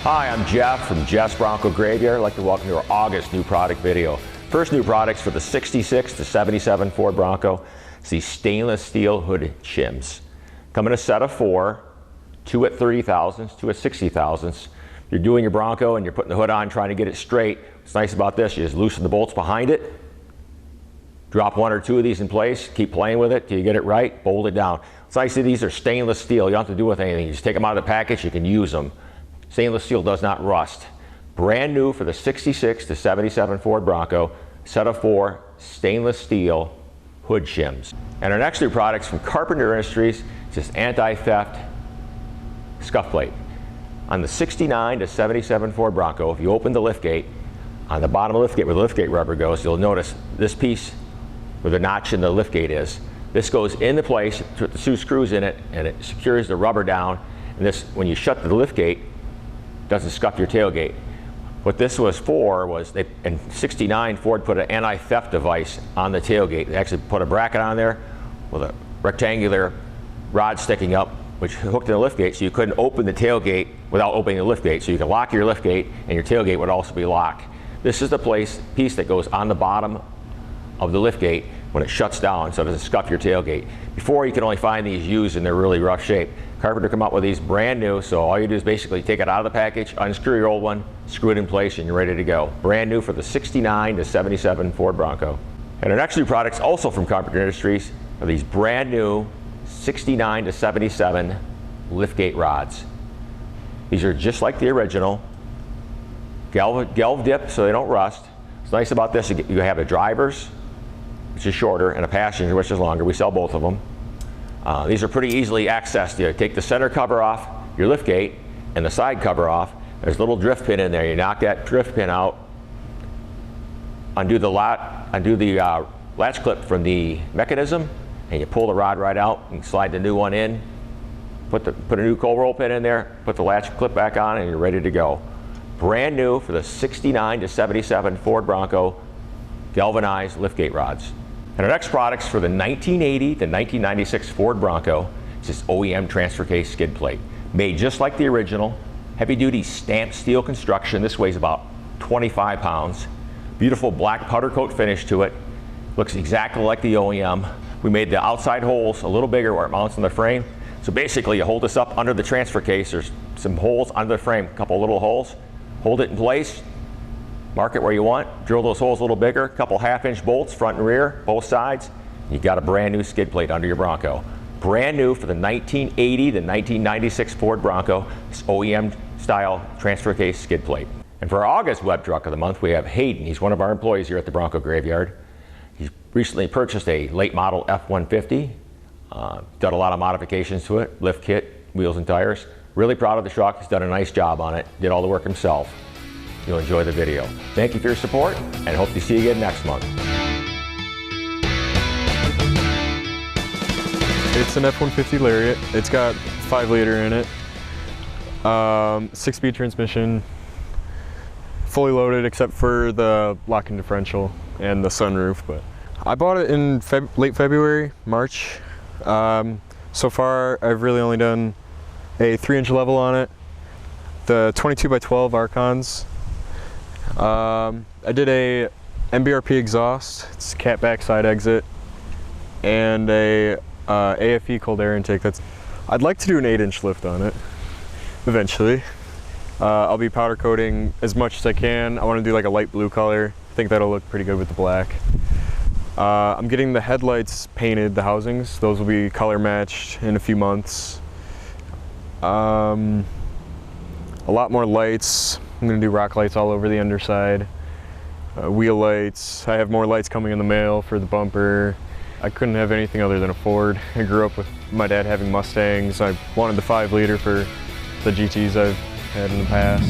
Hi, I'm Jeff from Jeff's Bronco Graveyard. I'd like to welcome you to our August new product video. First new products for the 66 to 77 Ford Bronco. It's these stainless steel hood shims. Come in a set of 4, 2 at 30 thousandths, 2 at 60 thousandths. You're doing your Bronco and you're putting the hood on, trying to get it straight. What's nice about this, you just loosen the bolts behind it, drop 1 or 2 of these in place, keep playing with it till you get it right, bolt it down. It's nice that these are stainless steel. You don't have to do with anything. You just take them out of the package, you can use them. Stainless steel does not rust. Brand new for the 66 to 77 Ford Bronco, set of 4 stainless steel hood shims. And our next new product's from Carpenter Industries. It's this anti-theft scuff plate. On the 69 to 77 Ford Bronco, if you open the liftgate, on the bottom of the liftgate where the liftgate rubber goes, you'll notice this piece where the notch in the liftgate is. This goes into place, put the 2 screws in it, and it secures the rubber down. And this, when you shut the liftgate, doesn't scuff your tailgate. What this was for was, in 69, Ford put an anti-theft device on the tailgate. They actually put a bracket on there with a rectangular rod sticking up, which hooked in the liftgate, so you couldn't open the tailgate without opening the liftgate. So you can lock your liftgate, and your tailgate would also be locked. This is the piece that goes on the bottom of the liftgate when it shuts down, so it doesn't scuff your tailgate. Before, you could only find these used in their really rough shape. Carpenter come out with these brand new, so all you do is basically take it out of the package, unscrew your old one, screw it in place, and you're ready to go. Brand new for the 69 to 77 Ford Bronco. And our next new products, also from Carpenter Industries, are these brand new 69 to 77 liftgate rods. These are just like the original, galv dip so they don't rust. What's nice about this, you have a driver's, which is shorter, and a passenger, which is longer. We sell both of them. These are pretty easily accessed. You take the center cover off your liftgate and the side cover off. There's a little drift pin in there. You knock that drift pin out, undo the latch clip from the mechanism, and you pull the rod right out and slide the new one in. Put a new cold roll pin in there, put the latch clip back on, and you're ready to go. Brand new for the 69 to 77 Ford Bronco galvanized liftgate rods. And our next product's for the 1980 to 1996 Ford Bronco. It's this OEM transfer case skid plate. Made just like the original, heavy duty stamped steel construction. This weighs about 25 pounds. Beautiful black powder coat finish to it. Looks exactly like the OEM. We made the outside holes a little bigger where it mounts on the frame. So basically you hold this up under the transfer case. There's some holes under the frame, a couple little holes. Hold it in place, mark it where you want, drill those holes a little bigger, a couple half-inch bolts, front and rear, both sides. You got a brand new skid plate under your Bronco. Brand new for the 1980 to 1996 Ford Bronco, this OEM style transfer case skid plate. And for our August web truck of the month, we have Hayden. He's one of our employees here at the Bronco Graveyard. He's recently purchased a late model F-150, done a lot of modifications to it, lift kit, wheels and tires. Really proud of the truck. He's done a nice job on it, did all the work himself. You'll enjoy the video. Thank you for your support, and hope to see you again next month. It's an F-150 Lariat. It's got 5-liter in it, 6-speed transmission, fully loaded except for the locking differential and the sunroof. But I bought it in late February, March. So far, I've really only done a 3-inch level on it, the 22x12 Archons. I did a MBRP exhaust, it's cat backside exit, and a AFE cold air intake. I'd like to do an 8-inch lift on it eventually. I'll be powder coating as much as I can. I want to do like a light blue color. I think that'll look pretty good with the black. I'm getting the headlights painted, the housings. Those will be color matched in a few months. A lot more lights. I'm going to do rock lights all over the underside. Wheel lights. I have more lights coming in the mail for the bumper. I couldn't have anything other than a Ford. I grew up with my dad having Mustangs. I wanted the 5-liter for the GTs I've had in the past.